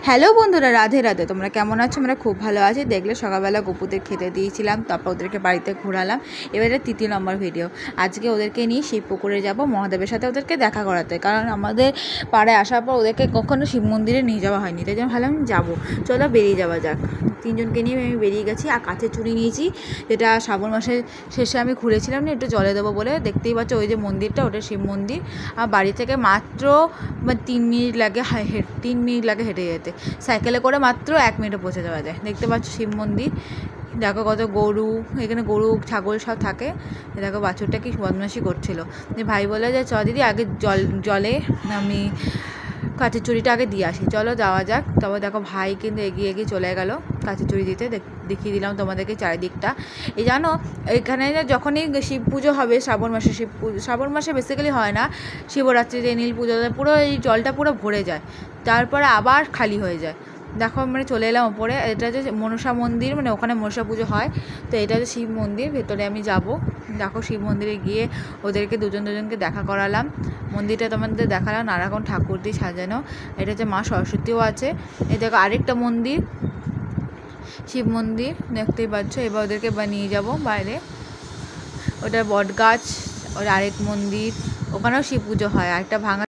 Hello বন্ধুরা, রাধে রাধে। তোমরা কেমন আছো? আমরা খুব ভালো আছি। দেখলে সকালবেলা গপুদের খেতে দিয়েছিলাম, তারপর ওদেরকে বাড়িতে ঘোরালাম। এবারে 3 নম্বর ভিডিও। আজকে ওদেরকে নিয়ে শিব পুকুরে যাব মহাদেবের সাথে ওদেরকে দেখা করাতে, কারণ আমাদের পাড়ায় আসার পর ওদেরকে কখনো শিব মন্দিরে নিয়ে যাওয়া হয়নি, তাই জন্য ভাবলাম যাবো, চলো বেরিয়ে যাওয়া যাক। 3 জনকে নিয়ে আমি বেরিয়ে গেছি। আর কাঁচের চুড়ি নিয়েছি, যেটা শ্রাবণ মাসের শেষে আমি খুলেছিলাম না, একটু জলে দেবো বলে। দেখতেই পাচ্ছ ওই যে মন্দিরটা, ওটা শিব মন্দির। আর বাড়ি থেকে মাত্র 3 মিনিট লাগে, 3 মিনিট লাগে হেঁটে যেতে। সাইকেলে করে মাত্র 1 মিনিটে পৌঁছে যাওয়া যায়। দেখতে পাচ্ছ শিব মন্দির। দেখো কত গরু, এখানে গরু ছাগল সব থাকে। দেখো বাছুরটা কি বদমাশি করছিল। ভাই বলে যে চ দিদি আগে জলে আমি কাঁচের চুড়িটা আগে দিয়ে আসি, চলো যাওয়া যাক। তবে দেখো ভাই কিন্তু এগিয়ে এগিয়ে চলে গেল কাঁচের চুড়ি দিতে। দেখিয়ে দিলাম তোমাদেরকে চারিদিকটা। এই জানো, এখানে যখনই শিব পুজো হবে শ্রাবণ মাসে, শ্রাবণ মাসে বেসিক্যালি হয় না, শিবরাত্রিতে নীল পুজো পুরো এই জলটা পুরো ভরে যায়, তারপরে আবার খালি হয়ে যায়। দেখো আমরা চলে এলাম ওপরে। এটা হচ্ছে মনসা মন্দির, মানে ওখানে মনসা পুজো হয়। তো এটা হচ্ছে শিব মন্দির, ভেতরে আমি যাব। দেখো শিব মন্দিরে গিয়ে ওদেরকে দুজনকে দেখা করালাম। মন্দিরটা তোমাদের দেখালাম, নানারকম ঠাকুর দিয়ে সাজানো। এটা হচ্ছে মা সরস্বতীও আছে। এই দেখো আরেকটা মন্দির, শিব মন্দির দেখতেই পাচ্ছ। এবার ওদেরকে নিয়ে যাব বাইরে। ওটা বট গাছ, ওর আরেক মন্দির, ওখানেও শিব পুজো হয়। আরেকটা ভাঙা